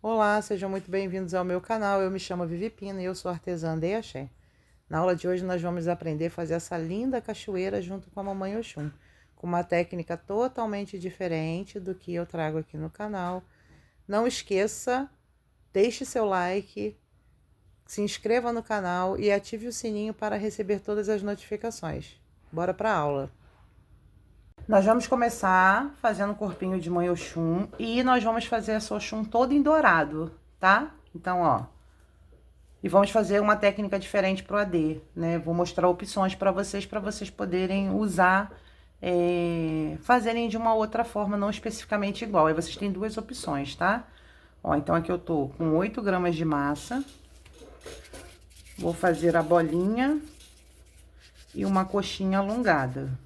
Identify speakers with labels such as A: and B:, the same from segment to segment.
A: Olá, sejam muito bem-vindos ao meu canal. Eu me chamo Vivi Pina e eu sou artesã de axé. Na aula de hoje nós vamos aprender a fazer essa linda cachoeira junto com a Mamãe Oxum, com uma técnica totalmente diferente do que eu trago aqui no canal. Não esqueça, deixe seu like, se inscreva no canal e ative o sininho para receber todas as notificações. Bora para a aula! Nós vamos começar fazendo o corpinho de Mãe Oxum e nós vamos fazer essa Oxum toda em dourado, tá? Então, ó, e vamos fazer uma técnica diferente pro AD, né? Vou mostrar opções para vocês poderem usar, fazerem de uma outra forma, não especificamente igual. Aí vocês têm duas opções, tá? Ó, então aqui eu tô com 8 gramas de massa. Vou fazer a bolinha e uma coxinha alongada.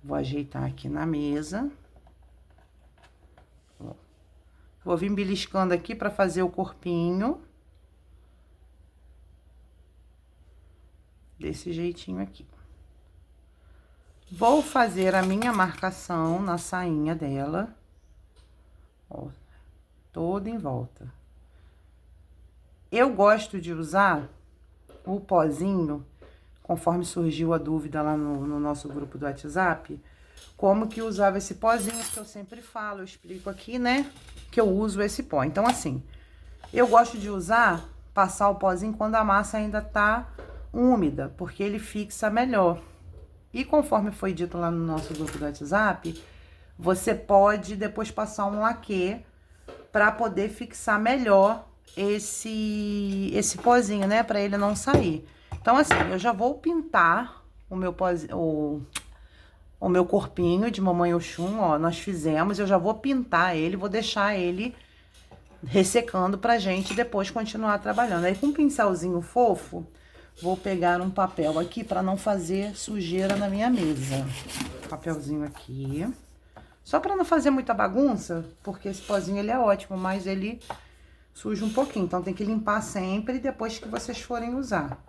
A: Vou ajeitar aqui na mesa. Ó. Vou vir beliscando aqui para fazer o corpinho. Desse jeitinho aqui. Vou fazer a minha marcação na sainha dela. Ó, toda em volta. Eu gosto de usar o pozinho, conforme surgiu a dúvida lá no nosso grupo do WhatsApp, como que usava esse pozinho, que eu sempre falo, eu explico aqui, né, que eu uso esse pó. Então, assim, eu gosto de usar, passar o pozinho quando a massa ainda tá úmida, porque ele fixa melhor. E conforme foi dito lá no nosso grupo do WhatsApp, você pode depois passar um laquê para poder fixar melhor esse pozinho, né, para ele não sair. Então, assim, eu já vou pintar o meu o meu corpinho de Mamãe Oxum, ó, nós fizemos, eu já vou pintar ele, vou deixar ele ressecando pra gente depois continuar trabalhando. Aí, com um pincelzinho fofo, vou pegar um papel aqui pra não fazer sujeira na minha mesa. Papelzinho aqui. Só pra não fazer muita bagunça, porque esse pozinho, ele é ótimo, mas ele suja um pouquinho. Então, tem que limpar sempre depois que vocês forem usar.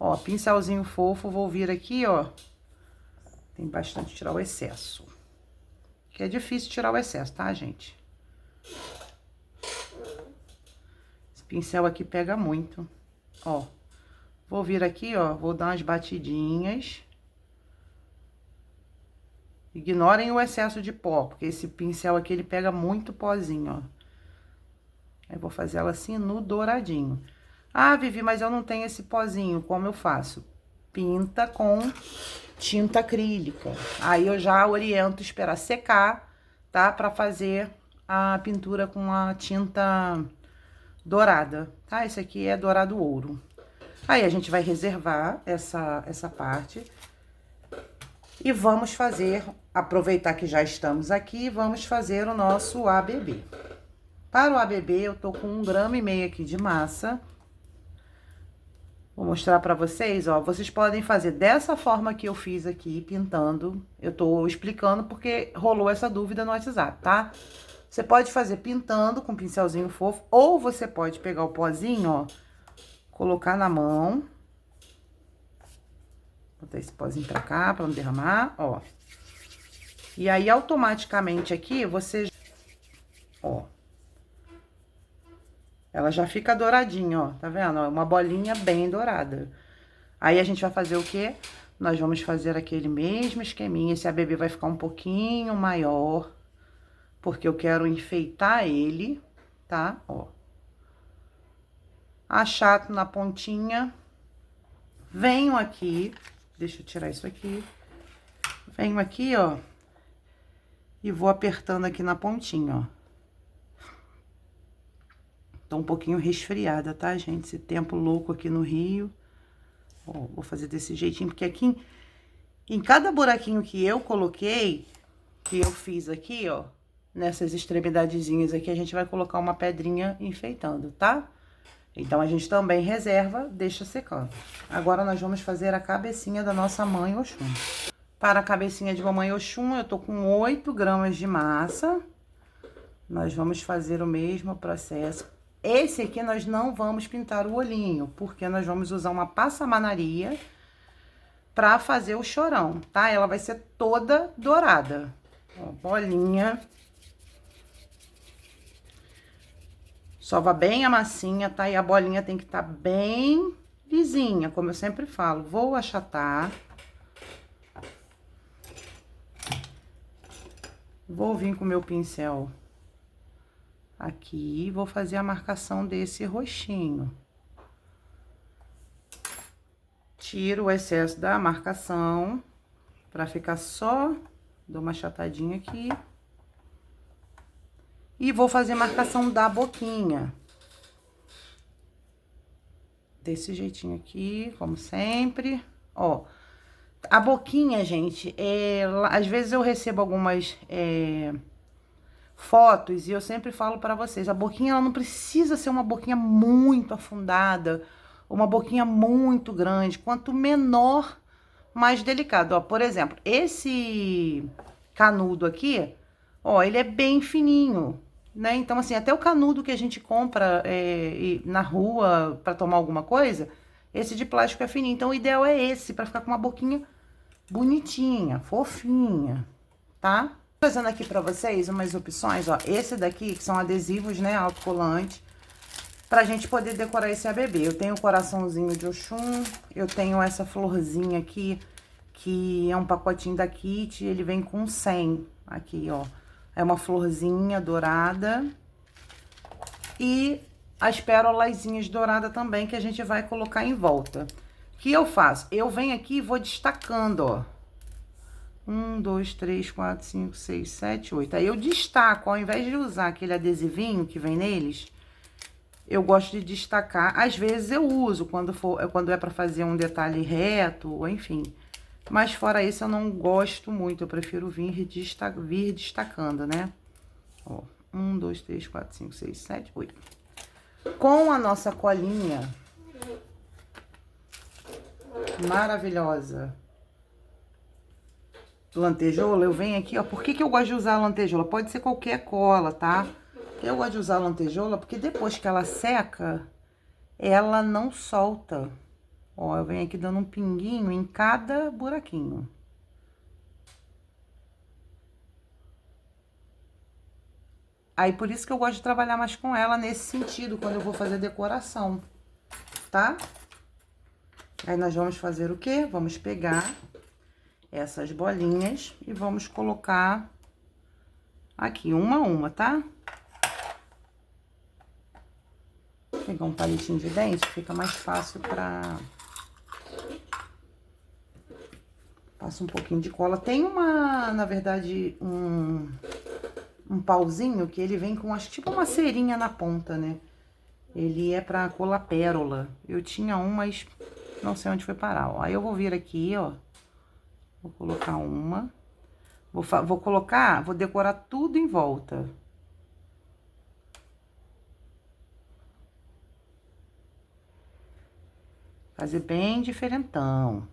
A: Ó, pincelzinho fofo, vou vir aqui, ó. Tem bastante tirar o excesso. Que é difícil tirar o excesso, tá, gente? Esse pincel aqui pega muito. Ó, vou vir aqui, ó, vou dar umas batidinhas. Ignorem o excesso de pó, porque esse pincel aqui, ele pega muito pozinho, ó. Aí, vou fazer ela assim no douradinho. Ah, Vivi, mas eu não tenho esse pozinho, como eu faço? Pinta com tinta acrílica. Aí, eu já oriento esperar secar, tá? Pra fazer a pintura com a tinta dourada, tá? Esse aqui é dourado ouro. Aí, a gente vai reservar essa parte. E vamos fazer, aproveitar que já estamos aqui, vamos fazer o nosso ABB. Para o ABB, eu tô com 1,5 gramas aqui de massa. Vou mostrar pra vocês, ó, vocês podem fazer dessa forma que eu fiz aqui, pintando. Eu tô explicando porque rolou essa dúvida no WhatsApp, tá? Você pode fazer pintando com um pincelzinho fofo, ou você pode pegar o pozinho, ó, colocar na mão. Botar esse pozinho pra cá, pra não derramar, ó. E aí, automaticamente aqui, você, ó, ela já fica douradinha, ó, tá vendo? Ó, uma bolinha bem dourada. Aí, a gente vai fazer o quê? Nós vamos fazer aquele mesmo esqueminha. Esse ABB vai ficar um pouquinho maior, porque eu quero enfeitar ele, tá? Ó. Achato na pontinha. Venho aqui, deixa eu tirar isso aqui. Venho aqui, ó, e vou apertando aqui na pontinha, ó. Tô um pouquinho resfriada, tá, gente? Esse tempo louco aqui no Rio. Ó, vou fazer desse jeitinho, porque aqui em cada buraquinho que eu coloquei, que eu fiz aqui, ó, nessas extremidadezinhas aqui, a gente vai colocar uma pedrinha enfeitando, tá? Então, a gente também reserva, deixa secando. Agora, nós vamos fazer a cabecinha da nossa Mãe Oxum. Para a cabecinha de Mamãe Oxum, eu tô com 8 gramas de massa. Nós vamos fazer o mesmo processo. Esse aqui nós não vamos pintar o olhinho, porque nós vamos usar uma passamanaria pra fazer o chorão, tá? Ela vai ser toda dourada. Ó, bolinha. Sova bem a massinha, tá? E a bolinha tem que estar bem lisinha, como eu sempre falo. Vou achatar. Vou vir com o meu pincel aqui e vou fazer a marcação desse roxinho. Tiro o excesso da marcação pra ficar só, dou uma achatadinha aqui. E vou fazer marcação da boquinha. Desse jeitinho aqui, como sempre. Ó, a boquinha, gente, às vezes eu recebo algumas fotos e eu sempre falo pra vocês, a boquinha ela não precisa ser uma boquinha muito afundada, uma boquinha muito grande. Quanto menor, mais delicado. Ó, por exemplo, esse canudo aqui, ó, ele é bem fininho, né? Então, assim, até o canudo que a gente compra na rua pra tomar alguma coisa, esse de plástico é fininho. Então, o ideal é esse, pra ficar com uma boquinha bonitinha, fofinha, tá? Fazendo aqui pra vocês umas opções, ó. Esse daqui, que são adesivos, né, autocolante, pra gente poder decorar esse ABB. Eu tenho o coraçãozinho de Oxum, eu tenho essa florzinha aqui, que é um pacotinho da Kit, ele vem com 100, aqui, ó. É uma florzinha dourada. E as pérolazinhas douradas também, que a gente vai colocar em volta. O que eu faço? Eu venho aqui e vou destacando, ó. 1, 2, 3, 4, 5, 6, 7, 8. Aí eu destaco, ao invés de usar aquele adesivinho que vem neles, eu gosto de destacar. Às vezes eu uso quando é pra fazer um detalhe reto, ou enfim. Mas fora isso eu não gosto muito, eu prefiro vir destacando, né? Ó, 1, 2, 3, 4, 5, 6, 7, 8. Com a nossa colinha maravilhosa lantejoula, eu venho aqui, ó. Por que eu gosto de usar a lantejoula? Pode ser qualquer cola, tá? Eu gosto de usar a lantejoula porque depois que ela seca, ela não solta. Ó, eu venho aqui dando um pinguinho em cada buraquinho. Aí, por isso que eu gosto de trabalhar mais com ela nesse sentido, quando eu vou fazer decoração, tá? Aí, nós vamos fazer o quê? Vamos pegar essas bolinhas e vamos colocar aqui, uma a uma, tá? Vou pegar um palitinho de dente, fica mais fácil pra... Passa um pouquinho de cola. Tem na verdade, um pauzinho que ele vem com, acho, tipo uma cerinha na ponta, né? Ele é pra colar pérola. Eu tinha um, mas não sei onde foi parar, ó. Aí eu vou vir aqui, ó. Vou colocar uma. Vou decorar tudo em volta. Fazer bem diferentão.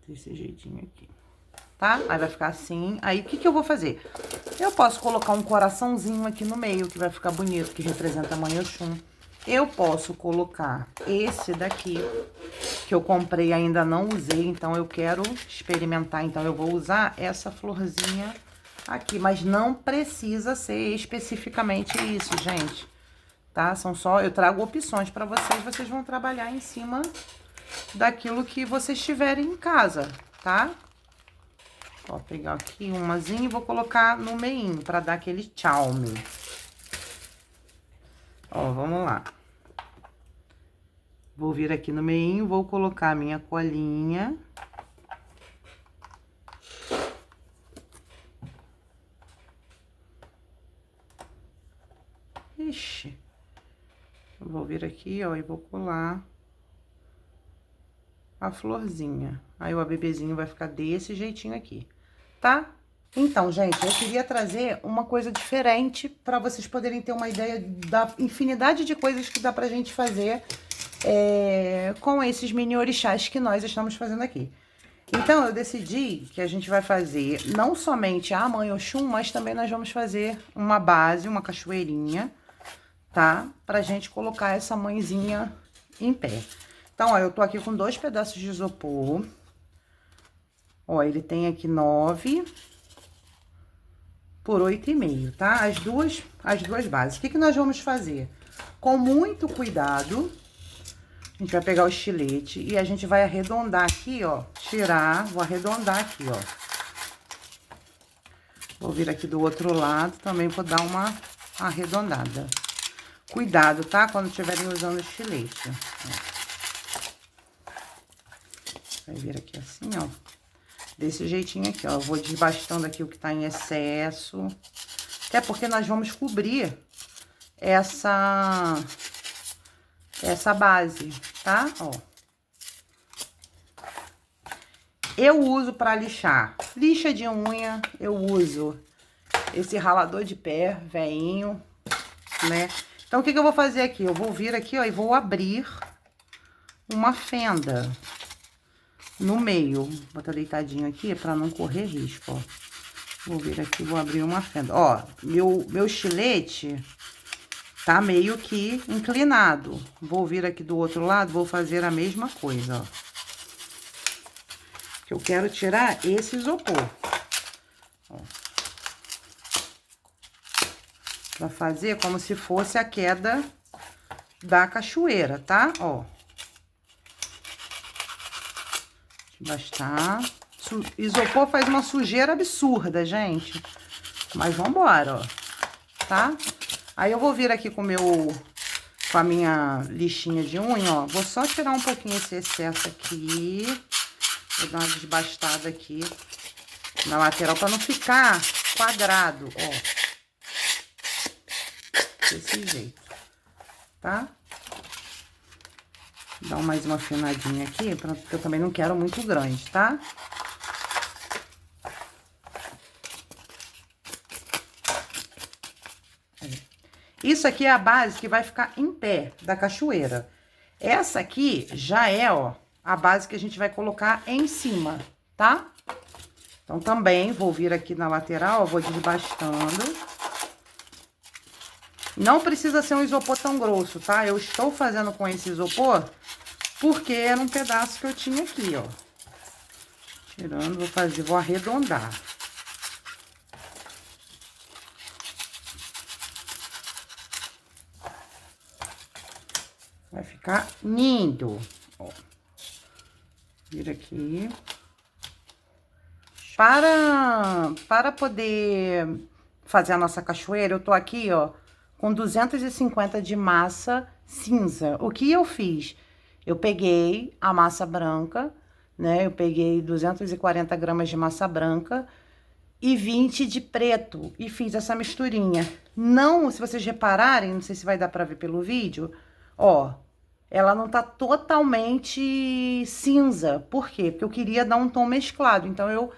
A: Desse jeitinho aqui, tá? Aí vai ficar assim. Aí, o que eu vou fazer? Eu posso colocar um coraçãozinho aqui no meio, que vai ficar bonito, que representa a Mãe Oxum. Eu posso colocar esse daqui, que eu comprei e ainda não usei, então eu quero experimentar. Então, eu vou usar essa florzinha aqui, mas não precisa ser especificamente isso, gente, tá? São só, eu trago opções pra vocês, vocês vão trabalhar em cima daquilo que vocês tiverem em casa, tá? Vou pegar aqui umazinha e vou colocar no meinho, pra dar aquele chaume. Ó, vamos lá. Vou vir aqui no meinho, vou colocar a minha colinha. Ixi. Vou vir aqui, ó, e vou colar a florzinha. Aí, o ABBzinho vai ficar desse jeitinho aqui, tá? Então, gente, eu queria trazer uma coisa diferente pra vocês poderem ter uma ideia da infinidade de coisas que dá pra gente fazer com esses mini orixás que nós estamos fazendo aqui. Então, eu decidi que a gente vai fazer não somente a Mãe Oxum, mas também nós vamos fazer uma base, uma cachoeirinha, tá? Pra gente colocar essa mãezinha em pé. Então, ó, eu tô aqui com 2 pedaços de isopor. Ó, ele tem aqui 9 por 8,5, tá? As duas bases. O que que nós vamos fazer? Com muito cuidado, a gente vai pegar o estilete e a gente vai arredondar aqui, ó. Tirar, vou arredondar aqui, ó. Vou vir aqui do outro lado, também vou dar uma arredondada. Cuidado, tá? Quando estiverem usando o estilete. Ó. Vai vir aqui assim, ó. Desse jeitinho aqui, ó. Eu vou desbastando aqui o que tá em excesso. Até porque nós vamos cobrir essa base, tá? Ó. Eu uso pra lixar lixa de unha, eu uso esse ralador de pé, veinho, né? Então, o que que eu vou fazer aqui? Eu vou vir aqui, ó, e vou abrir uma fenda no meio. Vou botar deitadinho aqui pra não correr risco, ó. Vou vir aqui, vou abrir uma fenda. Ó, meu estilete tá meio que inclinado. Vou vir aqui do outro lado, vou fazer a mesma coisa, ó. Que eu quero tirar esse isopor. Ó. Pra fazer como se fosse a queda da cachoeira, tá? Ó. Bastar. Isopor faz uma sujeira absurda, gente. Mas vambora, ó. Tá? Aí eu vou vir aqui com a minha lixinha de unha, ó. Vou só tirar um pouquinho esse excesso aqui. Vou dar uma desbastada aqui na lateral pra não ficar quadrado, ó. Desse jeito, tá? Dá mais uma afinadinha aqui, porque eu também não quero muito grande, tá? Isso aqui é a base que vai ficar em pé da cachoeira. Essa aqui já é, ó, a base que a gente vai colocar em cima, tá? Então, também vou vir aqui na lateral, ó, vou desbastando. Não precisa ser um isopor tão grosso, tá? Eu estou fazendo com esse isopor porque era um pedaço que eu tinha aqui, ó. Tirando, vou arredondar. Vai ficar lindo, ó. Vira aqui. Para poder fazer a nossa cachoeira, eu tô aqui, ó, com 250 de massa cinza. O que eu fiz? Eu peguei a massa branca, né? Eu peguei 240 gramas de massa branca e 20 de preto e fiz essa misturinha. Não, se vocês repararem, não sei se vai dar pra ver pelo vídeo, ó, ela não tá totalmente cinza. Por quê? Porque eu queria dar um tom mesclado, então eu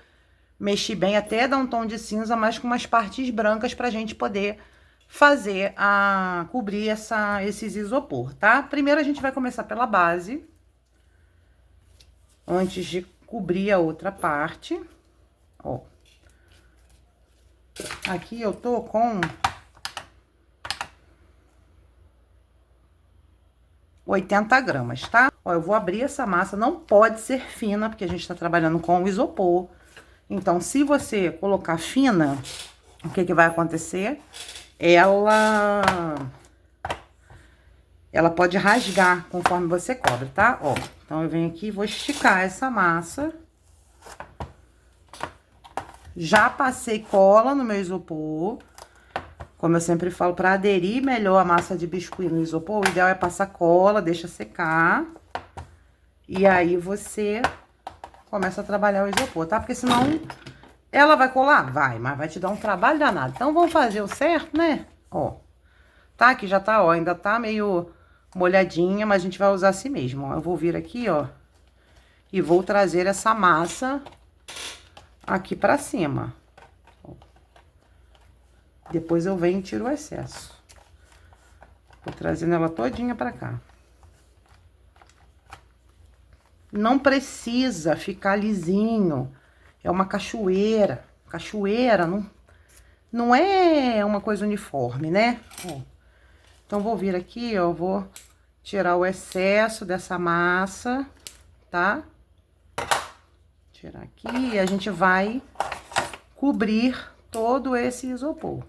A: mexi bem até dar um tom de cinza, mas com umas partes brancas pra gente poder fazer cobrir esses isopor, tá? Primeiro a gente vai começar pela base, antes de cobrir a outra parte, ó. Aqui eu tô com 80 gramas, tá? Ó, eu vou abrir essa massa, não pode ser fina, porque a gente tá trabalhando com o isopor. Então, se você colocar fina, o que que vai acontecer? Ela pode rasgar conforme você cobre, tá? Ó, então eu venho aqui e vou esticar essa massa. Já passei cola no meu isopor. Como eu sempre falo, para aderir melhor a massa de biscuit no isopor, o ideal é passar cola, deixa secar. E aí você começa a trabalhar o isopor, tá? Porque senão ela vai colar? Vai, mas vai te dar um trabalho danado. Então, vamos fazer o certo, né? Ó, tá? Aqui já tá, ó, ainda tá meio molhadinha, mas a gente vai usar assim mesmo, ó. Eu vou vir aqui, ó, e vou trazer essa massa aqui pra cima. Ó. Depois eu venho e tiro o excesso. Vou trazendo ela todinha pra cá. Não precisa ficar lisinho. É uma cachoeira. Cachoeira não é uma coisa uniforme, né? Ó. Então, vou vir aqui, ó, vou tirar o excesso dessa massa, tá? Tirar aqui e a gente vai cobrir todo esse isopor.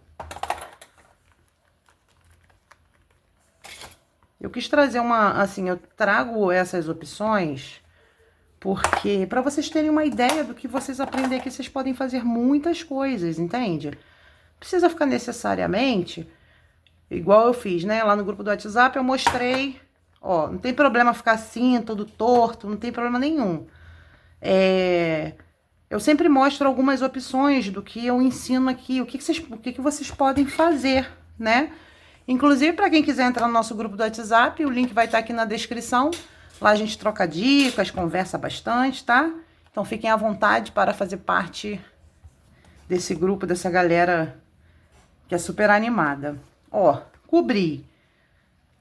A: Eu quis trazer assim, eu trago essas opções porque para vocês terem uma ideia do que vocês aprendem aqui, vocês podem fazer muitas coisas, entende? Não precisa ficar necessariamente igual eu fiz, né? Lá no grupo do WhatsApp eu mostrei, ó, não tem problema ficar assim, todo torto, não tem problema nenhum. Eu sempre mostro algumas opções do que eu ensino aqui, o que vocês podem fazer, né? Inclusive, para quem quiser entrar no nosso grupo do WhatsApp, o link vai estar aqui na descrição. Lá a gente troca dicas, conversa bastante, tá? Então, fiquem à vontade para fazer parte desse grupo, dessa galera que é super animada. Ó, cobri.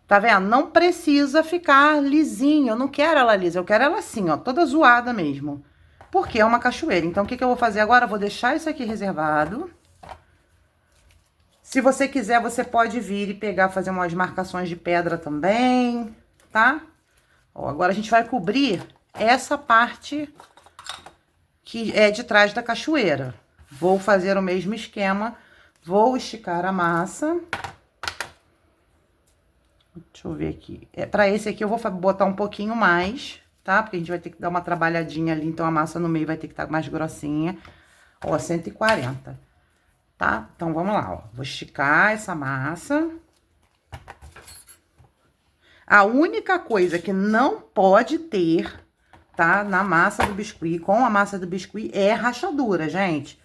A: Tá vendo? Não precisa ficar lisinho. Eu não quero ela lisa, eu quero ela assim, ó, toda zoada mesmo. Porque é uma cachoeira. Então, o que eu vou fazer agora? Eu vou deixar isso aqui reservado. Se você quiser, você pode vir e pegar, fazer umas marcações de pedra também, tá? Ó, agora a gente vai cobrir essa parte que é de trás da cachoeira. Vou fazer o mesmo esquema, vou esticar a massa. Deixa eu ver aqui. Pra esse aqui eu vou botar um pouquinho mais, tá? Porque a gente vai ter que dar uma trabalhadinha ali, então a massa no meio vai ter que estar mais grossinha. Ó, 140. Tá? Então, vamos lá, ó. Vou esticar essa massa. A única coisa que não pode ter, tá? Na massa do biscuit, com a massa do biscuit, é rachadura, gente.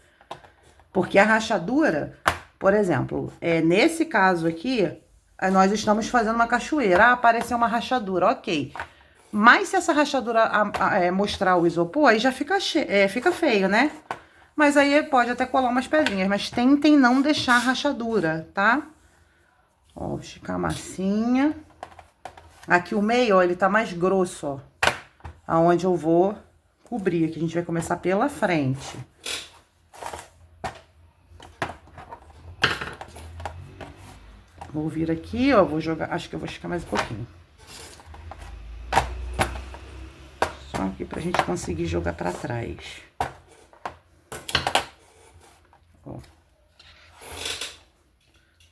A: Porque a rachadura, por exemplo, nesse caso aqui, nós estamos fazendo uma cachoeira. Ah, apareceu uma rachadura, ok. Mas se essa rachadura mostrar o isopor, aí já fica feio, né? Mas aí pode até colar umas pedrinhas, mas tentem não deixar rachadura, tá? Ó, vou esticar a massinha. Aqui o meio, ó, ele tá mais grosso, ó. Aonde eu vou cobrir, aqui a gente vai começar pela frente. Vou vir aqui, ó, vou jogar, acho que eu vou esticar mais um pouquinho. Só aqui pra gente conseguir jogar pra trás.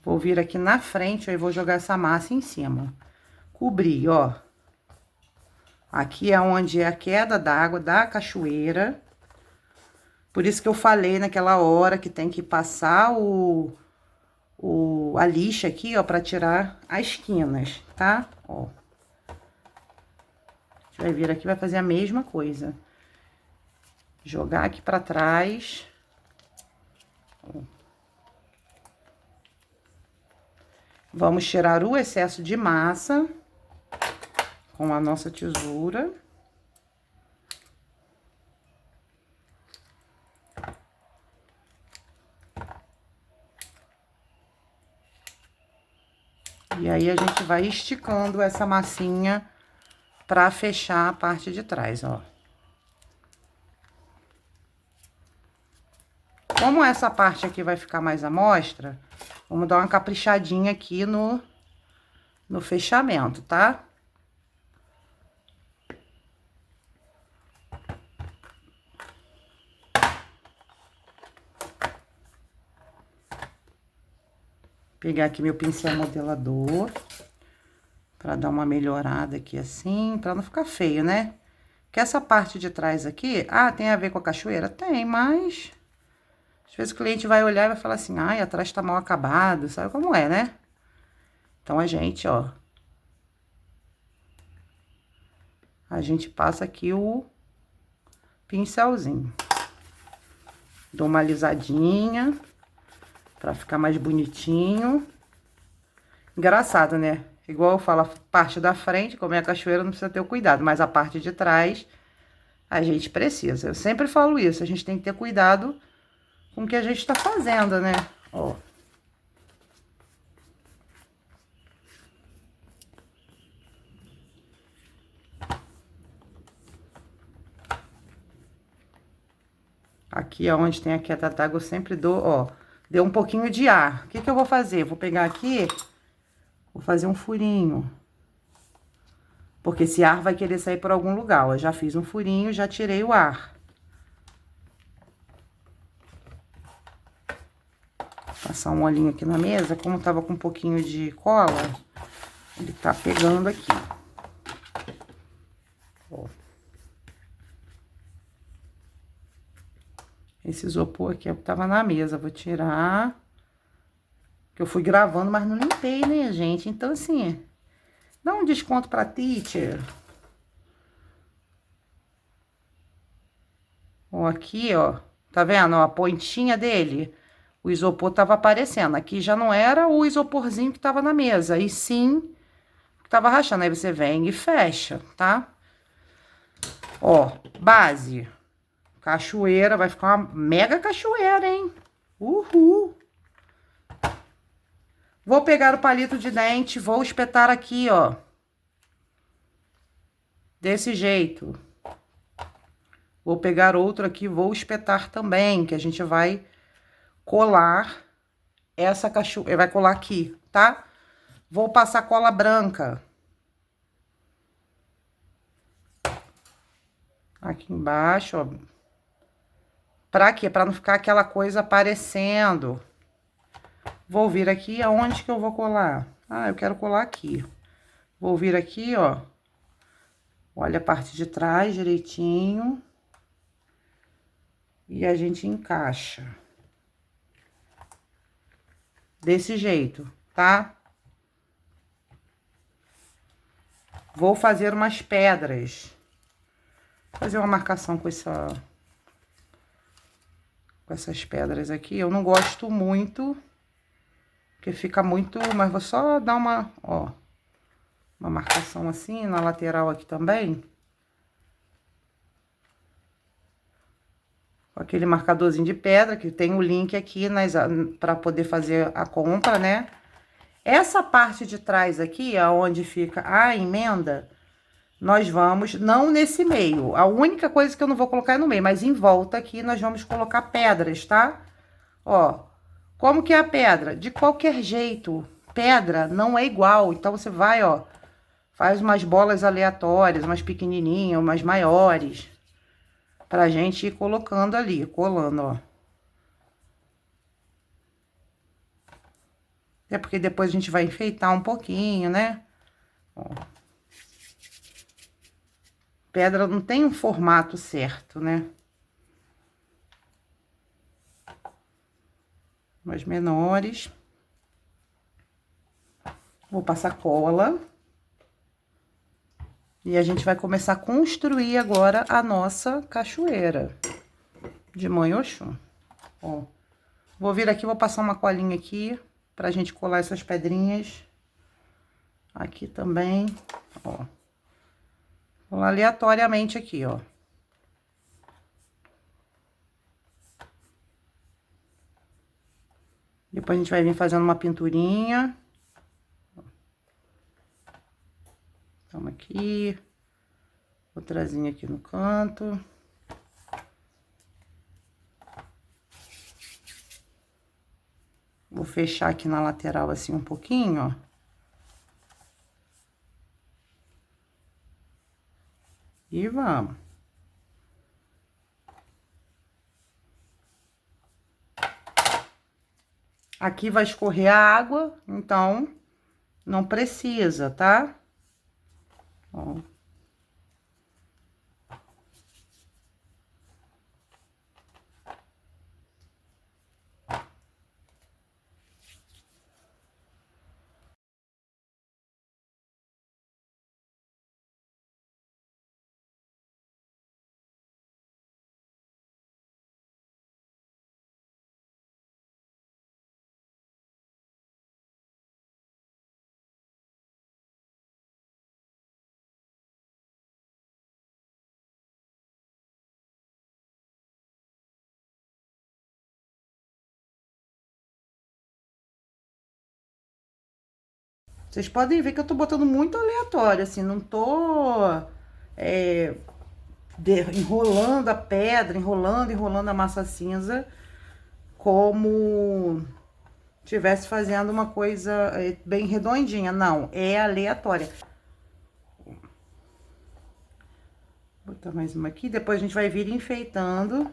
A: Vou vir aqui na frente, aí vou jogar essa massa em cima. Cobrir, ó. Aqui é onde é a queda d'água da cachoeira. Por isso que eu falei naquela hora que tem que passar a lixa aqui, ó, pra tirar as quinas, tá? Ó. A gente vai vir aqui, vai fazer a mesma coisa. Jogar aqui pra trás. Ó. Vamos tirar o excesso de massa com a nossa tesoura. E aí, a gente vai esticando essa massinha pra fechar a parte de trás, ó. Como essa parte aqui vai ficar mais à mostra, vamos dar uma caprichadinha aqui no fechamento, tá? Pegar aqui meu pincel modelador, pra dar uma melhorada aqui assim, pra não ficar feio, né? Porque essa parte de trás aqui, tem a ver com a cachoeira? Tem, mas... Às vezes o cliente vai olhar e vai falar assim, ai, atrás tá mal acabado, sabe como é, né? Então, a gente, ó... A gente passa aqui o pincelzinho. Dou uma alisadinha, pra ficar mais bonitinho. Engraçado, né? Igual eu falo, a parte da frente, como é a cachoeira, não precisa ter o cuidado, mas a parte de trás, a gente precisa. Eu sempre falo isso, a gente tem que ter cuidado com o que a gente tá fazendo, né? Ó. Aqui, ó, onde tem a queda d'água, eu sempre dou, ó, deu um pouquinho de ar. O que que eu vou fazer? Vou pegar aqui, vou fazer um furinho. Porque esse ar vai querer sair por algum lugar, ó. Já fiz um furinho, já tirei o ar. Passar um olhinho aqui na mesa, como tava com um pouquinho de cola, ele tá pegando aqui. Ó. Esse isopor aqui tava na mesa, vou tirar. Que eu fui gravando, mas não limpei, né, gente? Então, assim, dá um desconto pra teacher. Ó, aqui, ó, tá vendo? Ó, a pontinha dele, o isopor tava aparecendo. Aqui já não era o isoporzinho que tava na mesa, e sim que tava rachando. Aí você vem e fecha, tá? Ó, base. Cachoeira, vai ficar uma mega cachoeira, hein? Uhul! Vou pegar o palito de dente, vou espetar aqui, ó. Desse jeito. Vou pegar outro aqui, vou espetar também, que a gente vai colar essa cachoeira, vai colar aqui, tá? Vou passar cola branca. Aqui embaixo, ó. Pra quê? Pra não ficar aquela coisa aparecendo. Vou vir aqui, aonde que eu vou colar? Ah, eu quero colar aqui. Vou vir aqui, ó. Olha a parte de trás direitinho. E a gente encaixa. Desse jeito, tá? Vou fazer umas pedras. Vou fazer uma marcação com essas pedras aqui. Eu não gosto muito, porque fica muito... Mas vou só dar uma, ó, uma marcação assim, na lateral aqui também. Com aquele marcadorzinho de pedra, que tem o link aqui para poder fazer a compra, né? Essa parte de trás aqui, aonde fica a emenda, nós vamos, não nesse meio. A única coisa que eu não vou colocar é no meio, mas em volta aqui nós vamos colocar pedras, tá? Ó, como que é a pedra? De qualquer jeito, pedra não é igual. Então, você vai, ó, faz umas bolas aleatórias, umas pequenininhas, umas maiores, pra gente ir colocando ali, colando, ó. É porque depois a gente vai enfeitar um pouquinho, né? Ó. Pedra não tem um formato certo, né? Umas menores. Vou passar cola. E a gente vai começar a construir agora a nossa cachoeira de Mãe Oxum. Ó, vou vir aqui, vou passar uma colinha aqui pra gente colar essas pedrinhas. Aqui também, ó. Vou aleatoriamente aqui, ó. Depois a gente vai vir fazendo uma pinturinha. Então, aqui. Outrazinha aqui no canto. Vou fechar aqui na lateral assim um pouquinho, ó. E vamos. Aqui vai escorrer a água, então não precisa, tá? Ó. Vocês podem ver que eu tô botando muito aleatório, assim, não tô enrolando a pedra, enrolando a massa cinza, como tivesse fazendo uma coisa bem redondinha. Não, é aleatória. Vou botar mais uma aqui, depois a gente vai vir enfeitando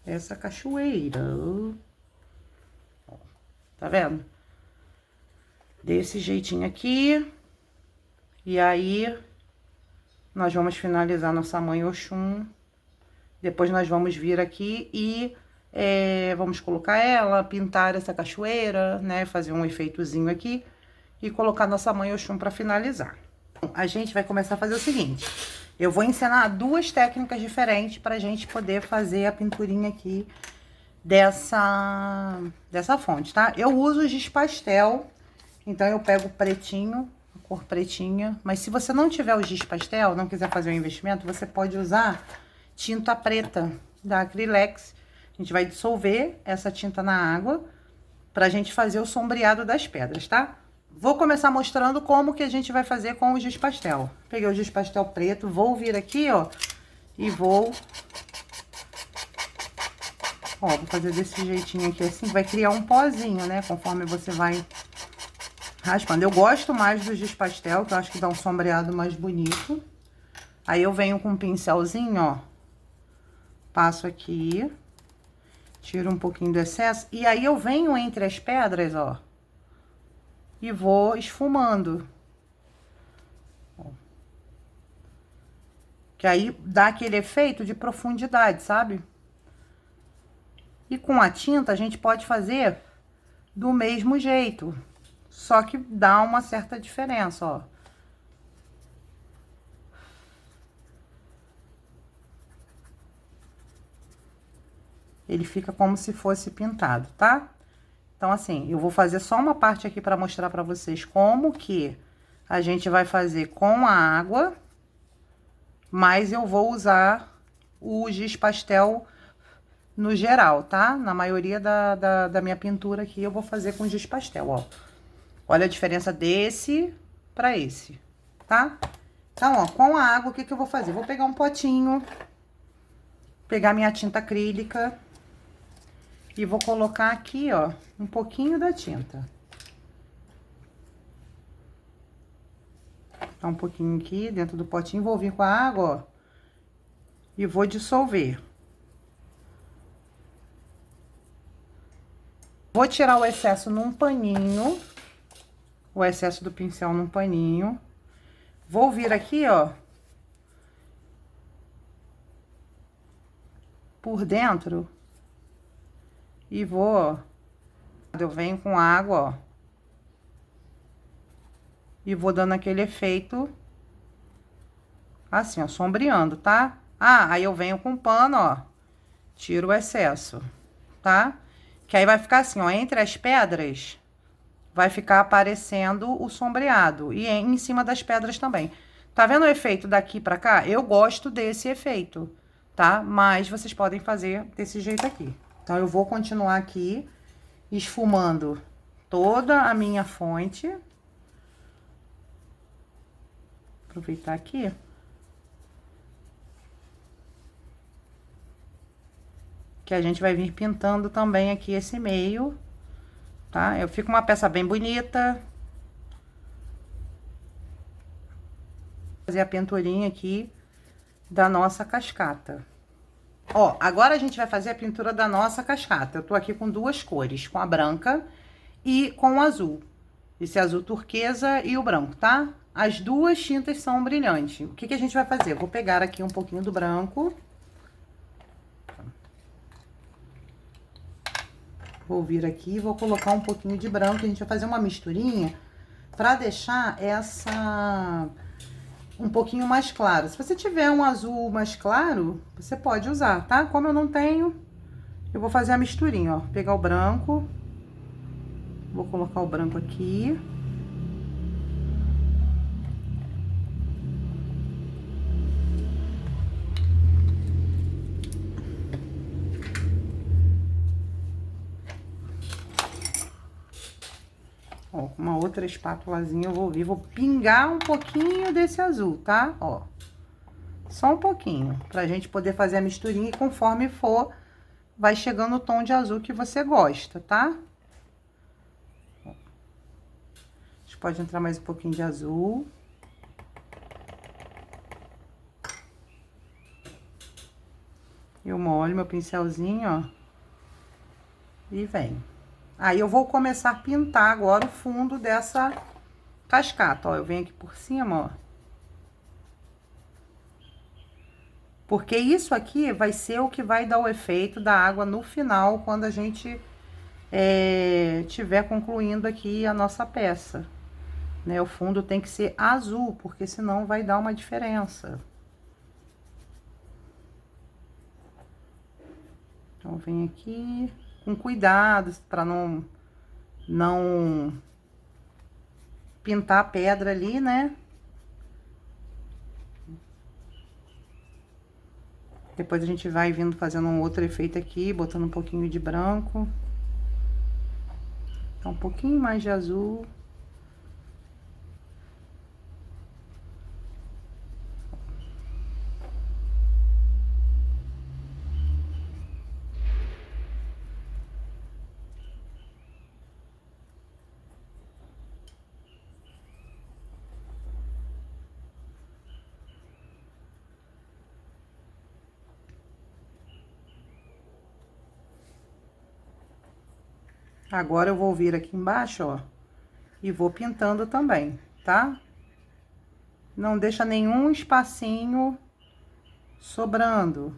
A: essa cachoeira. Ó, tá vendo? Desse jeitinho aqui. E aí, nós vamos finalizar nossa mãe Oxum. Depois nós vamos vir aqui e vamos colocar ela, pintar essa cachoeira, né? Fazer um efeitozinho aqui e colocar nossa mãe Oxum pra finalizar. A gente vai começar a fazer o seguinte. Eu vou ensinar duas técnicas diferentes pra gente poder fazer a pinturinha aqui dessa fonte, tá? Eu uso giz pastel, então eu pego o pretinho, a cor pretinha. Mas se você não tiver o giz pastel, não quiser fazer o investimento, você pode usar tinta preta da Acrylex. A gente vai dissolver essa tinta na água pra gente fazer o sombreado das pedras, tá? Vou começar mostrando como que a gente vai fazer com o giz pastel. Peguei o giz pastel preto, vou vir aqui, ó, e vou fazer desse jeitinho aqui, assim, vai criar um pozinho, né, conforme você vai raspando. Eu gosto mais do giz pastel, que eu acho que dá um sombreado mais bonito. Aí eu venho com um pincelzinho, ó, passo aqui, tiro um pouquinho do excesso, e aí eu venho entre as pedras, ó, e vou esfumando. Ó. Que aí dá aquele efeito de profundidade, sabe? E com a tinta a gente pode fazer do mesmo jeito, só que dá uma certa diferença, ó. Ele fica como se fosse pintado, tá? Então, assim, eu vou fazer só uma parte aqui pra mostrar pra vocês como que a gente vai fazer com a água, mas eu vou usar o giz pastel no geral, tá? Na maioria da minha pintura aqui, eu vou fazer com giz pastel, ó. Olha a diferença desse pra esse, tá? Então, ó, com a água, o que que eu vou fazer? Vou pegar um potinho, pegar minha tinta acrílica e vou colocar aqui, ó, um pouquinho da tinta. Tá um pouquinho aqui dentro do potinho, vou vir com a água, ó, e vou dissolver. Vou tirar o excesso num paninho, o excesso do pincel num paninho. Vou vir aqui, ó, por dentro e vou, ó, eu venho com água, ó, e vou dando aquele efeito assim, ó, sombreando, tá? Ah, aí eu venho com pano, ó, tiro o excesso, tá? Que aí vai ficar assim, ó, entre as pedras vai ficar aparecendo o sombreado e em cima das pedras também. Tá vendo o efeito daqui pra cá? Eu gosto desse efeito, tá? Mas vocês podem fazer desse jeito aqui. Então, eu vou continuar aqui esfumando toda a minha fonte. Aproveitar aqui. Que a gente vai vir pintando também aqui esse meio, tá? Eu fico uma peça bem bonita. Fazer a pinturinha aqui da nossa cascata. Ó, agora a gente vai fazer a pintura da nossa cascata. Eu tô aqui com duas cores, com a branca e com o azul. Esse azul turquesa e o branco, tá? As duas tintas são brilhantes. O que que a gente vai fazer? Eu vou pegar aqui um pouquinho do branco. Vou vir aqui e vou colocar um pouquinho de branco. A gente vai fazer uma misturinha pra deixar essa um pouquinho mais claro. Se você tiver um azul mais claro, você pode usar, tá? Como eu não tenho, eu vou fazer a misturinha, ó. Pegar o branco, vou colocar o branco aqui. Ó, com uma outra espátulazinha eu vou vir, vou pingar um pouquinho desse azul, tá? Ó, só um pouquinho, pra gente poder fazer a misturinha e conforme for, vai chegando o tom de azul que você gosta, tá? Ó. A gente pode entrar mais um pouquinho de azul. Eu molho meu pincelzinho, ó. E vem. Aí eu vou começar a pintar agora o fundo dessa cascata, ó. Eu venho aqui por cima, ó. Porque isso aqui vai ser o que vai dar o efeito da água no final, quando a gente tiver concluindo aqui a nossa peça, né? O fundo tem que ser azul, porque senão vai dar uma diferença. Então, vem aqui com cuidado, para não pintar a pedra ali, né? Depois a gente vai vindo fazendo um outro efeito aqui, botando um pouquinho de branco. Então, um pouquinho mais de azul. Agora eu vou vir aqui embaixo, ó, e vou pintando também, tá? Não deixa nenhum espacinho sobrando.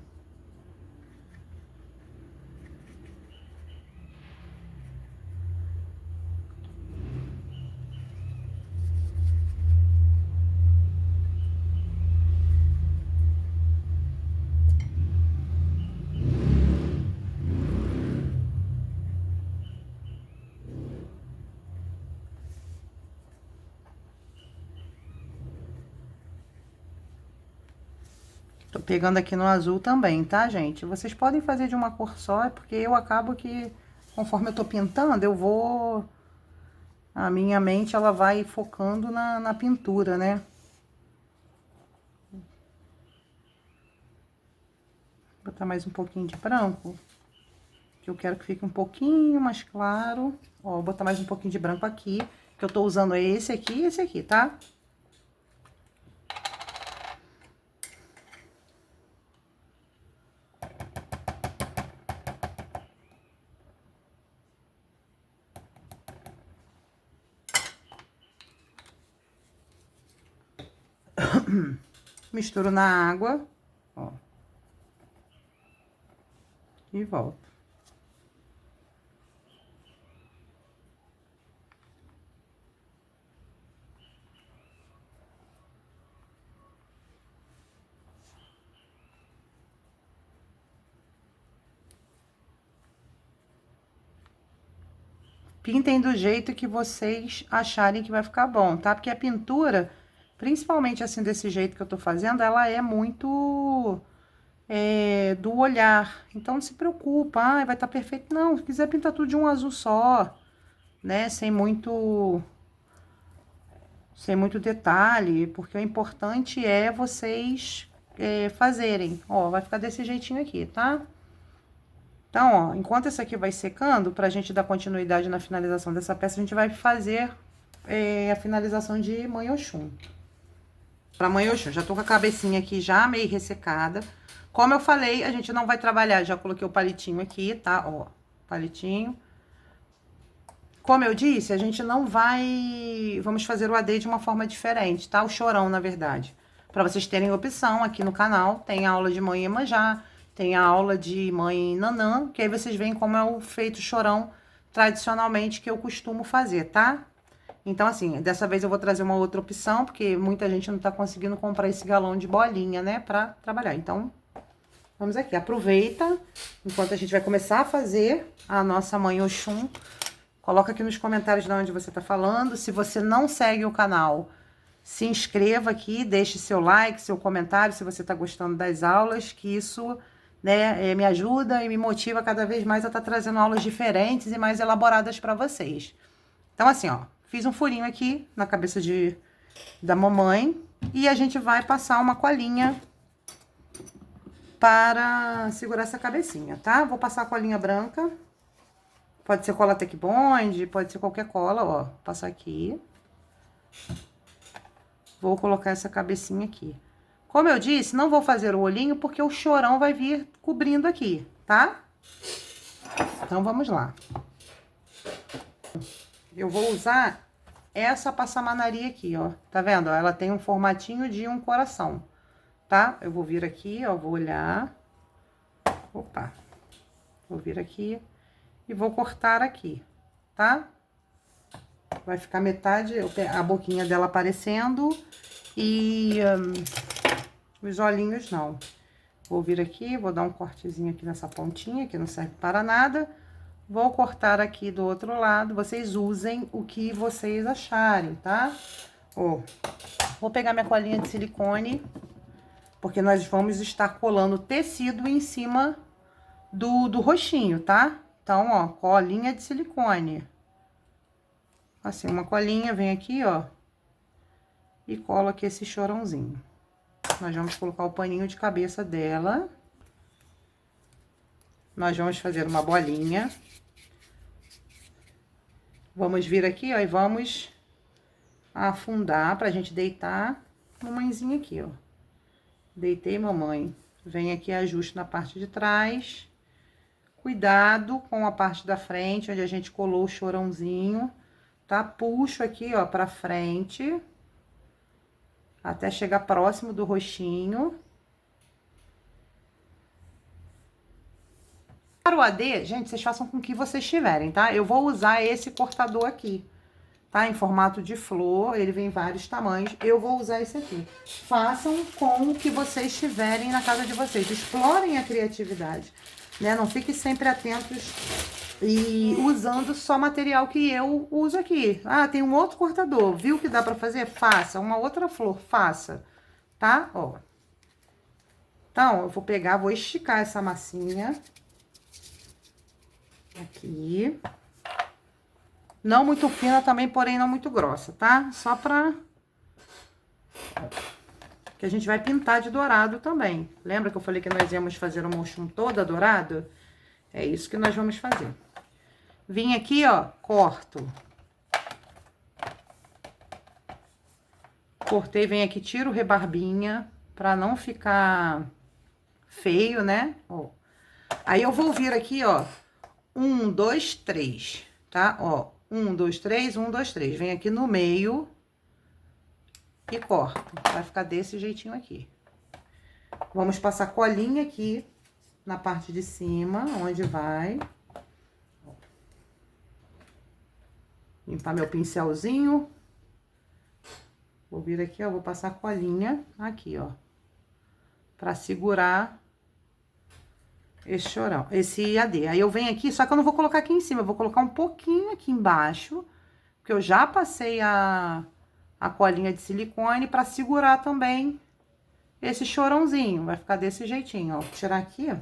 A: Tô pegando aqui no azul também, tá, gente? Vocês podem fazer de uma cor só, porque eu acabo que, conforme eu tô pintando, eu vou... A minha mente, ela vai focando na pintura, né? Vou botar mais um pouquinho de branco, que eu quero que fique um pouquinho mais claro. Ó, vou botar mais um pouquinho de branco aqui, que eu tô usando esse aqui e esse aqui, tá? Misturo na água, ó. E volto. Pintem do jeito que vocês acharem que vai ficar bom, tá? Porque a pintura, principalmente assim, desse jeito que eu tô fazendo, ela é muito do olhar. Então, não se preocupa, vai estar perfeito. Não, se quiser pintar tudo de um azul só, né? Sem muito detalhe, porque o importante é vocês fazerem. Ó, vai ficar desse jeitinho aqui, tá? Então, ó, enquanto esse aqui vai secando, pra gente dar continuidade na finalização dessa peça, a gente vai fazer a finalização de Mãe Oxum. Pra Mãe Oxum, já tô com a cabecinha aqui já meio ressecada. Como eu falei, a gente não vai trabalhar, já coloquei o palitinho aqui, tá? Ó, palitinho. Como eu disse, a gente não vai... Vamos fazer o AD de uma forma diferente, tá? O chorão, na verdade. Pra vocês terem opção, aqui no canal tem a aula de Mãe Iemanjá, tem a aula de Mãe Nanã, que aí vocês veem como é o feito chorão tradicionalmente que eu costumo fazer, tá? Então, assim, dessa vez eu vou trazer uma outra opção, porque muita gente não tá conseguindo comprar esse galão de bolinha, né, pra trabalhar. Então, vamos aqui, aproveita, enquanto a gente vai começar a fazer a nossa Mãe Oxum, coloca aqui nos comentários de onde você tá falando. Se você não segue o canal, se inscreva aqui, deixe seu like, seu comentário, se você tá gostando das aulas, que isso, né, me ajuda e me motiva cada vez mais a estar trazendo aulas diferentes e mais elaboradas para vocês. Então, assim, ó, fiz um furinho aqui na cabeça da mamãe e a gente vai passar uma colinha para segurar essa cabecinha, tá? Vou passar a colinha branca. Pode ser cola Tec Bond, pode ser qualquer cola, ó. Passar aqui. Vou colocar essa cabecinha aqui. Como eu disse, não vou fazer o olhinho porque o chorão vai vir cobrindo aqui, tá? Então, vamos lá. Eu vou usar essa passamanaria aqui, ó. Tá vendo? Ela tem um formatinho de um coração, tá? Eu vou vir aqui, ó, vou olhar. Opa. Vou vir aqui e vou cortar aqui, tá? Vai ficar metade, a boquinha dela aparecendo e os olhinhos não. Vou vir aqui, vou dar um cortezinho aqui nessa pontinha, que não serve para nada. Vou cortar aqui do outro lado, vocês usem o que vocês acharem, tá? Ó, vou pegar minha colinha de silicone, porque nós vamos estar colando tecido em cima do roxinho, tá? Então, ó, colinha de silicone. Assim, uma colinha, vem aqui, ó, e colo aqui esse chorãozinho. Nós vamos colocar o paninho de cabeça dela. Nós vamos fazer uma bolinha. Vamos vir aqui, ó, e vamos afundar pra gente deitar mamãezinha aqui, ó. Deitei, mamãe. Vem aqui, ajuste na parte de trás. Cuidado com a parte da frente, onde a gente colou o chorãozinho, tá? Puxo aqui, ó, pra frente, até chegar próximo do roxinho. Para o AD, gente, vocês façam com o que vocês tiverem, tá? Eu vou usar esse cortador aqui, tá? Em formato de flor, ele vem em vários tamanhos. Eu vou usar esse aqui. Façam com o que vocês tiverem na casa de vocês. Explorem a criatividade, né? Não fiquem sempre atentos e usando só material que eu uso aqui. Ah, tem um outro cortador. Viu que dá pra fazer? Faça. Uma outra flor, faça. Tá? Ó. Então, eu vou pegar, vou esticar essa massinha. Aqui. Não muito fina também, porém não muito grossa, tá? Só pra... que a gente vai pintar de dourado também. Lembra que eu falei que nós íamos fazer uma mochum toda dourada? É isso que nós vamos fazer. Vim aqui, ó, corto. Cortei, vem aqui, tiro rebarbinha, pra não ficar feio, né? Ó. Aí eu vou vir aqui, ó, 1, 2, 3, tá? Ó, 1, 2, 3, 1, 2, 3. Vem aqui no meio e corto. Vai ficar desse jeitinho aqui. Vamos passar colinha aqui na parte de cima, onde vai. Limpar meu pincelzinho. Vou vir aqui, ó, vou passar colinha aqui, ó, pra segurar esse chorão, esse AD. Aí eu venho aqui, só que eu não vou colocar aqui em cima, eu vou colocar um pouquinho aqui embaixo, porque eu já passei a colinha de silicone pra segurar também esse chorãozinho. Vai ficar desse jeitinho, ó. Vou tirar aqui, ó,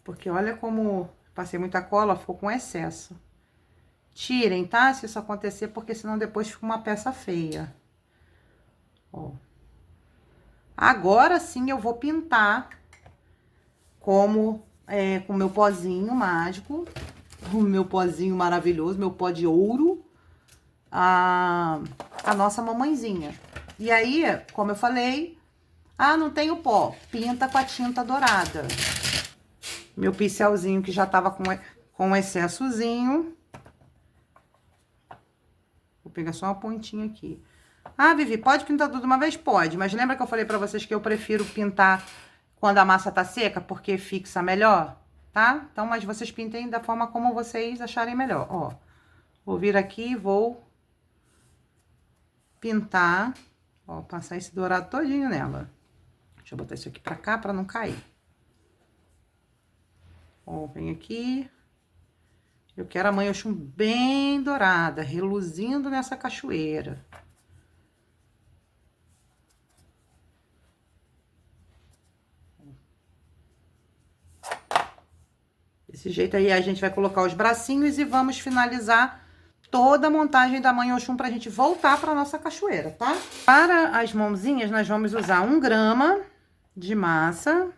A: porque olha como passei muita cola, ficou com excesso. Tirem, tá? Se isso acontecer, porque senão depois fica uma peça feia. Ó. Agora sim eu vou pintar como com o meu pozinho mágico, o meu pozinho maravilhoso, meu pó de ouro, a nossa mamãezinha. E aí, como eu falei, ah, não tenho pó, pinta com a tinta dourada. Meu pincelzinho que já tava com excessozinho. Vou pegar só uma pontinha aqui. Ah, Vivi, pode pintar tudo de uma vez? Pode, mas lembra que eu falei pra vocês que eu prefiro pintar quando a massa tá seca, porque fixa melhor, tá? Então, mas vocês pintem da forma como vocês acharem melhor, ó. Vou vir aqui e vou pintar, ó, passar esse dourado todinho nela. Deixa eu botar isso aqui pra cá, pra não cair. Ó, vem aqui. Eu quero a Mãe Oxum bem dourada, reluzindo nessa cachoeira. Desse jeito aí, a gente vai colocar os bracinhos e vamos finalizar toda a montagem da Mãe Oxum pra gente voltar pra nossa cachoeira, tá? Para as mãozinhas, nós vamos usar 1 grama de massa.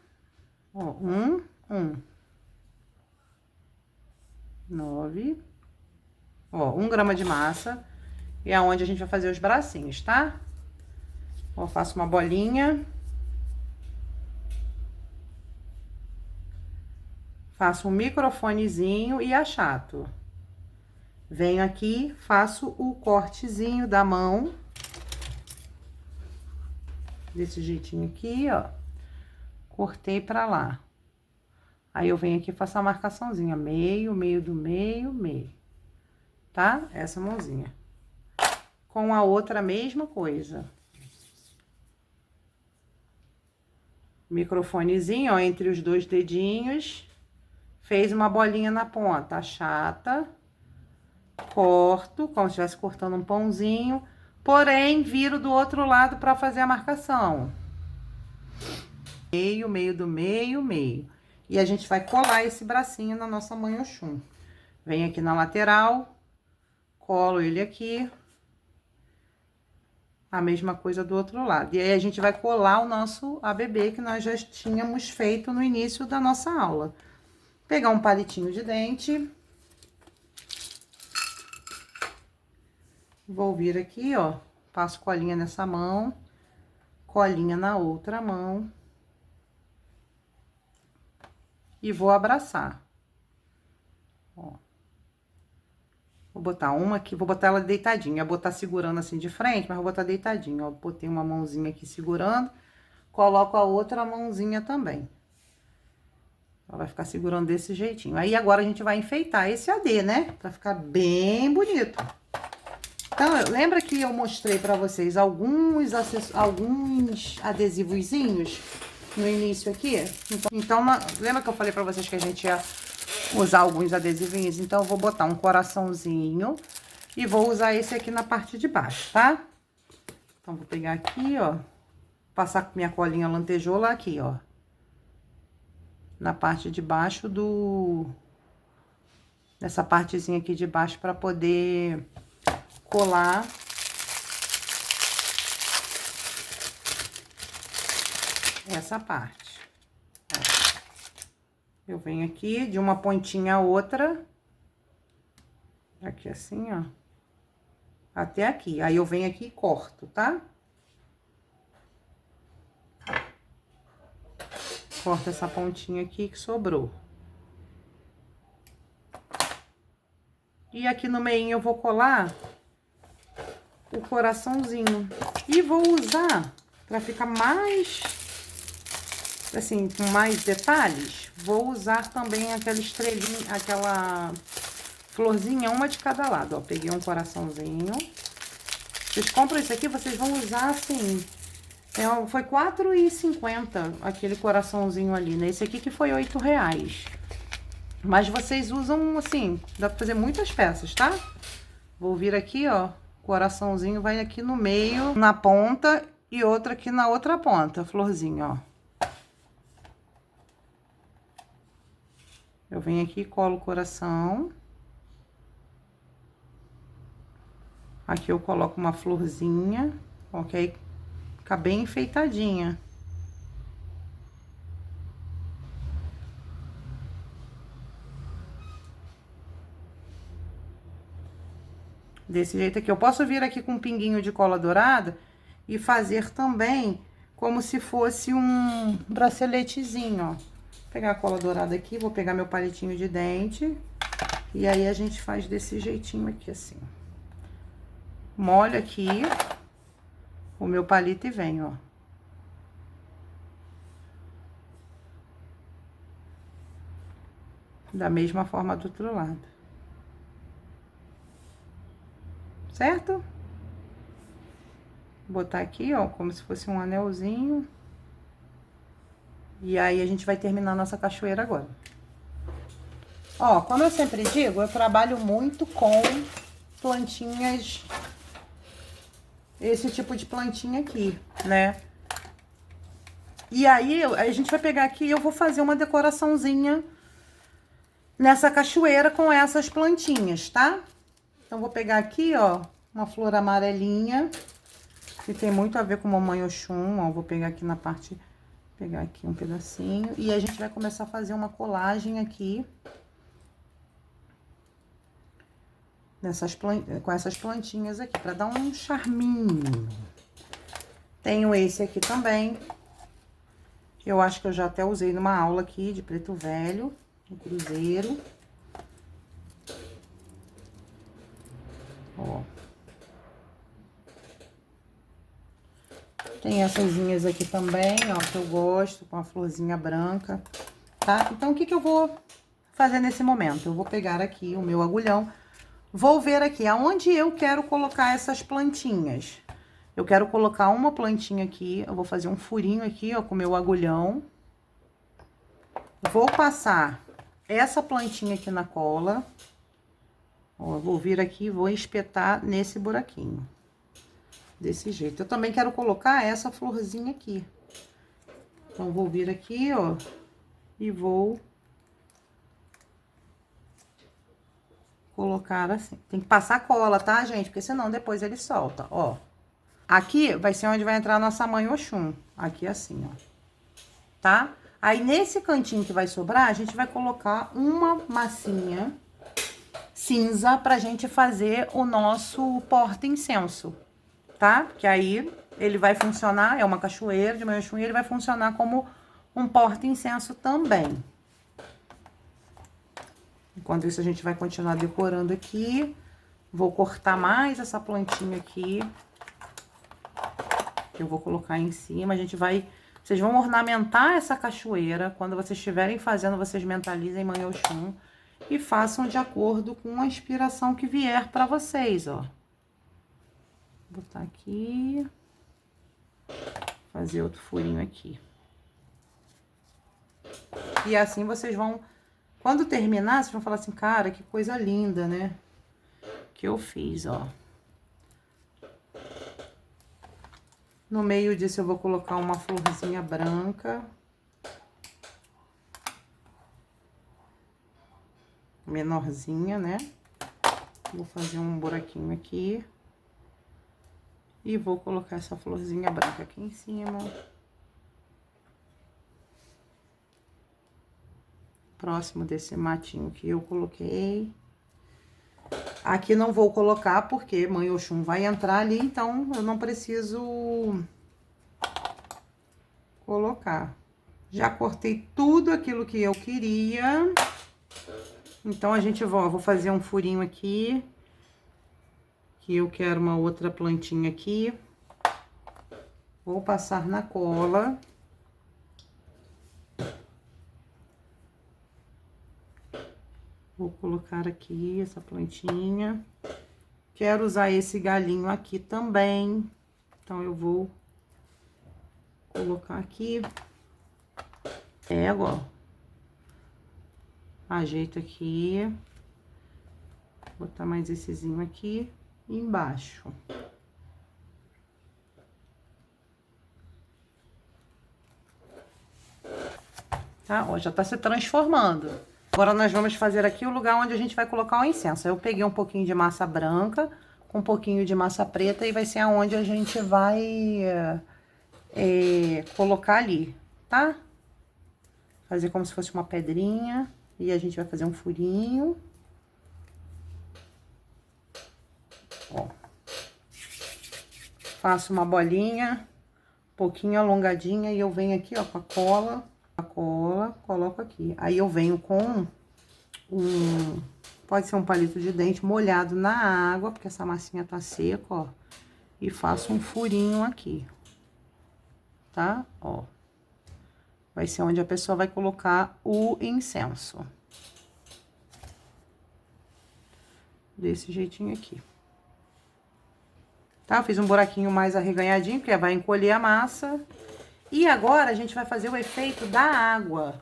A: Ó, 9. Ó, 1 grama de massa. E é onde a gente vai fazer os bracinhos, tá? Ó, faço uma bolinha. Faço um microfonezinho e achato. Venho aqui, faço o cortezinho da mão. Desse jeitinho aqui, ó. Cortei pra lá. Aí eu venho aqui e faço a marcaçãozinha. Meio, meio do meio, meio. Tá? Essa mãozinha. Com a outra, a mesma coisa. Microfonezinho, ó, entre os dois dedinhos. Fez uma bolinha na ponta. Achata. Corto, como se estivesse cortando um pãozinho. Porém, viro do outro lado pra fazer a marcação. Meio, meio do meio, meio. E a gente vai colar esse bracinho na nossa mãe Oxum. Vem aqui na lateral, colo ele aqui. A mesma coisa do outro lado. E aí, a gente vai colar o nosso ABB que nós já tínhamos feito no início da nossa aula. Pegar um palitinho de dente. Vou vir aqui, ó. Passo colinha nessa mão, colinha na outra mão. E vou abraçar. Ó. Vou botar uma aqui, vou botar ela deitadinha. Vou botar segurando assim de frente, mas vou botar deitadinha, ó. Botei uma mãozinha aqui segurando, coloco a outra mãozinha também. Ela vai ficar segurando desse jeitinho. Aí, agora a gente vai enfeitar esse AD, né? Pra ficar bem bonito. Então, lembra que eu mostrei pra vocês alguns adesivozinhos no início aqui? Então, lembra que eu falei pra vocês que a gente ia usar alguns adesivinhos? Então, eu vou botar um coraçãozinho e vou usar esse aqui na parte de baixo, tá? Então, vou pegar aqui, ó, passar com minha colinha lantejoula aqui, ó. Na parte de baixo nessa partezinha aqui de baixo pra poder colar essa parte. Ó. Eu venho aqui de uma pontinha a outra, aqui assim, ó, até aqui. Aí eu venho aqui e corto, tá? Corto essa pontinha aqui que sobrou. E aqui no meio eu vou colar o coraçãozinho. E vou usar, pra ficar mais, assim, com mais detalhes, vou usar também aquela estrelinha, aquela florzinha, uma de cada lado, ó. Peguei um coraçãozinho. Vocês compram esse aqui, vocês vão usar assim, foi R$4,50 aquele coraçãozinho ali, né? Esse aqui que foi R$8. Mas vocês usam, assim, dá pra fazer muitas peças, tá? Vou vir aqui, ó, coraçãozinho vai aqui no meio, na ponta, e outra aqui na outra ponta, florzinha, ó. Eu venho aqui e colo o coração. Aqui eu coloco uma florzinha, ok? Fica bem enfeitadinha. Desse jeito aqui. Eu posso vir aqui com um pinguinho de cola dourada e fazer também como se fosse um braceletezinho, ó. Vou pegar a cola dourada aqui, vou pegar meu palitinho de dente. E aí, a gente faz desse jeitinho aqui, assim. Molho aqui o meu palito e venho, ó. Da mesma forma do outro lado. Certo? Vou botar aqui, ó, como se fosse um anelzinho. E aí, a gente vai terminar a nossa cachoeira agora. Ó, como eu sempre digo, eu trabalho muito com plantinhas, esse tipo de plantinha aqui, né? E aí, a gente vai pegar aqui e eu vou fazer uma decoraçãozinha nessa cachoeira com essas plantinhas, tá? Então, vou pegar aqui, ó, uma flor amarelinha, que tem muito a ver com Mamãe Oxum, ó. Vou pegar aqui na parte, pegar aqui um pedacinho, e a gente vai começar a fazer uma colagem aqui, com essas plantinhas aqui, pra dar um charminho. Tenho esse aqui também. Eu acho que eu já até usei numa aula aqui de preto velho, no cruzeiro. Ó. Tem essas aqui também, ó, que eu gosto, com a florzinha branca, tá? Então, o que que eu vou fazer nesse momento? Eu vou pegar aqui o meu agulhão, vou ver aqui aonde eu quero colocar essas plantinhas. Eu quero colocar uma plantinha aqui, eu vou fazer um furinho aqui, ó, com o meu agulhão. Vou passar essa plantinha aqui na cola. Ó, eu vou vir aqui e vou espetar nesse buraquinho. Desse jeito. Eu também quero colocar essa florzinha aqui. Então, vou vir aqui, ó, e vou colocar assim. Tem que passar cola, tá, gente? Porque senão depois ele solta, ó. Aqui vai ser onde vai entrar a nossa mãe Oxum. Aqui assim, ó. Tá? Aí, nesse cantinho que vai sobrar, a gente vai colocar uma massinha cinza pra gente fazer o nosso porta-incenso, tá? Que aí ele vai funcionar, é uma cachoeira de mãe Oxum, e ele vai funcionar como um porta-incenso também. Enquanto isso, a gente vai continuar decorando aqui. Vou cortar mais essa plantinha aqui, que eu vou colocar em cima. A gente vai... Vocês vão ornamentar essa cachoeira. Quando vocês estiverem fazendo, vocês mentalizem Mãe Oxum e façam de acordo com a inspiração que vier pra vocês, ó. Vou botar aqui. Fazer outro furinho aqui. E assim vocês vão... Quando terminar, vocês vão falar assim, cara, que coisa linda, né? Que eu fiz, ó. No meio disso, eu vou colocar uma florzinha branca. Menorzinha, né? Vou fazer um buraquinho aqui. E vou colocar essa florzinha branca aqui em cima. Próximo desse matinho que eu coloquei. Aqui não vou colocar porque Mãe Oxum vai entrar ali, então eu não preciso colocar. Já cortei tudo aquilo que eu queria. Então, a gente vou fazer um furinho aqui. Que eu quero uma outra plantinha aqui. Vou passar na cola. Vou colocar aqui essa plantinha. Quero usar esse galinho aqui também. Então, eu vou colocar aqui. Pego, ó. Ajeito aqui. Vou botar mais essezinho aqui embaixo. Tá? Ó, já tá se transformando. Agora, nós vamos fazer aqui o lugar onde a gente vai colocar o incenso. Eu peguei um pouquinho de massa branca, com um pouquinho de massa preta, e vai ser aonde a gente vai colocar ali, tá? Fazer como se fosse uma pedrinha, e a gente vai fazer um furinho. Ó. Faço uma bolinha, um pouquinho alongadinha, e eu venho aqui, ó, com a cola, coloco aqui. Aí, eu venho com pode ser um palito de dente molhado na água, porque essa massinha tá seca, ó. E faço um furinho aqui, tá? Ó. Vai ser onde a pessoa vai colocar o incenso. Desse jeitinho aqui. Tá? Eu fiz um buraquinho mais arreganhadinho, porque vai encolher a massa. E agora, a gente vai fazer o efeito da água.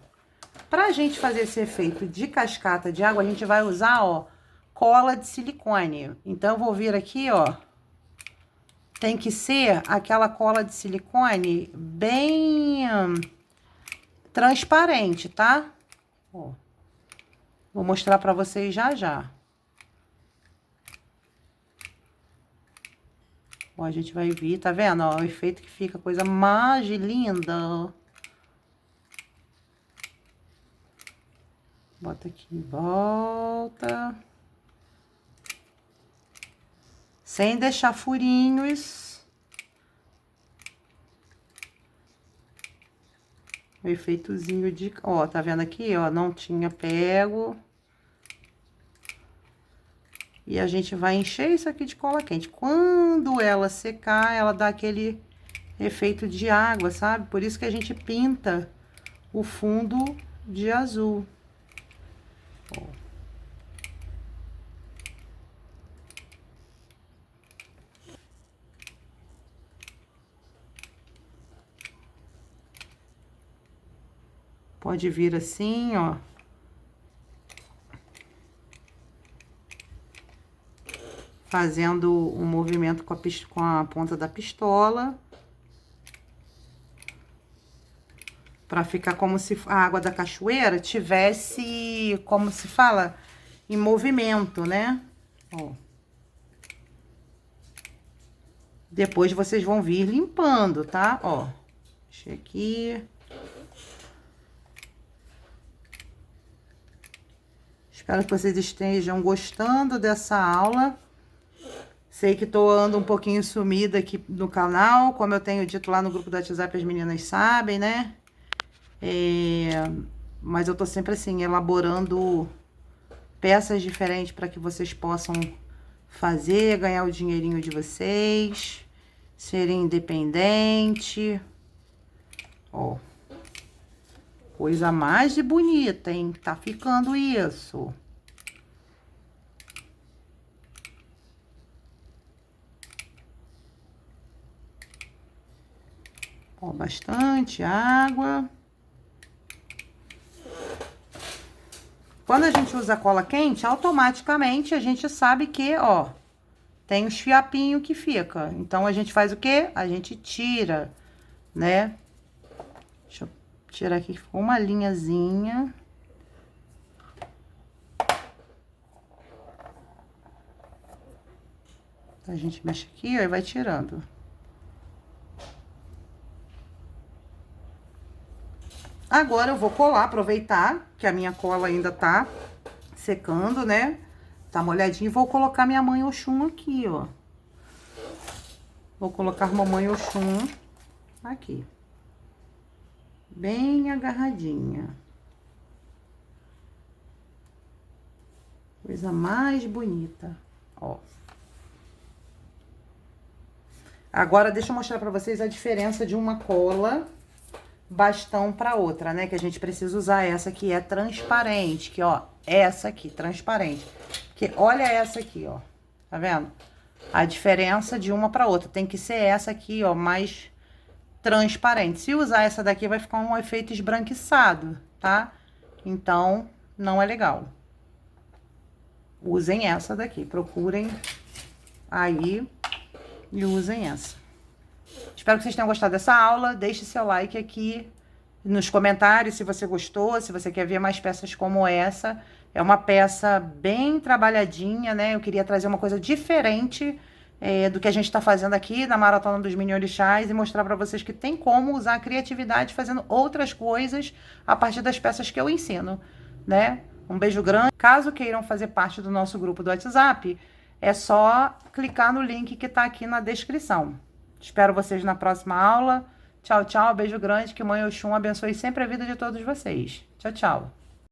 A: Pra gente fazer esse efeito de cascata de água, a gente vai usar, ó, cola de silicone. Então, eu vou vir aqui, ó. Tem que ser aquela cola de silicone bem transparente, tá? Ó. Vou mostrar pra vocês já já. Ó, a gente vai vir, tá vendo? Ó, o efeito que fica, coisa mais linda. Bota aqui em volta. Sem deixar furinhos. O efeitozinho de... Ó, tá vendo aqui, ó? Não tinha pego. E a gente vai encher isso aqui de cola quente. Quando ela secar, ela dá aquele efeito de água, sabe? Por isso que a gente pinta o fundo de azul. Ó. Pode vir assim, ó. Fazendo um movimento com a ponta da pistola. Pra ficar como se a água da cachoeira tivesse, como se fala, em movimento, né? Ó. Depois vocês vão vir limpando, tá? Ó. Deixa aqui. Espero que vocês estejam gostando dessa aula. Sei que tô andando um pouquinho sumida aqui no canal, como eu tenho dito lá no grupo do WhatsApp, as meninas sabem, né? Mas eu tô sempre assim, elaborando peças diferentes para que vocês possam fazer, ganhar o dinheirinho de vocês, serem independentes. Ó. Coisa mais de bonita, hein? Tá ficando isso. Ó, bastante água. Quando a gente usa cola quente, automaticamente a gente sabe que, ó, tem os fiapinhos que fica. Então, a gente faz o quê? A gente tira, né? Deixa eu tirar aqui, ficou uma linhazinha. A gente mexe aqui, ó, e vai tirando. Agora eu vou colar, aproveitar que a minha cola ainda tá secando, né? Tá molhadinho. E vou colocar minha mãe Oxum aqui, ó. Vou colocar mamãe Oxum aqui. Bem agarradinha. Coisa mais bonita, ó. Agora, deixa eu mostrar pra vocês a diferença de uma cola bastão para outra, né? Que a gente precisa usar essa que é transparente, que ó, essa aqui, transparente. Que olha essa aqui, ó. Tá vendo? A diferença de uma para outra tem que ser essa aqui, ó, mais transparente. Se usar essa daqui vai ficar um efeito esbranquiçado, tá? Então, não é legal. Usem essa daqui, procurem aí e usem essa. Espero que vocês tenham gostado dessa aula. Deixe seu like aqui nos comentários se você gostou, se você quer ver mais peças como essa. É uma peça bem trabalhadinha, né? Eu queria trazer uma coisa diferente do que a gente está fazendo aqui na Maratona dos Mini Orixás e mostrar para vocês que tem como usar a criatividade fazendo outras coisas a partir das peças que eu ensino, né? Um beijo grande. Caso queiram fazer parte do nosso grupo do WhatsApp, é só clicar no link que está aqui na descrição. Espero vocês na próxima aula. Tchau, tchau. Beijo grande. Que Mãe Oxum abençoe sempre a vida de todos vocês. Tchau, tchau.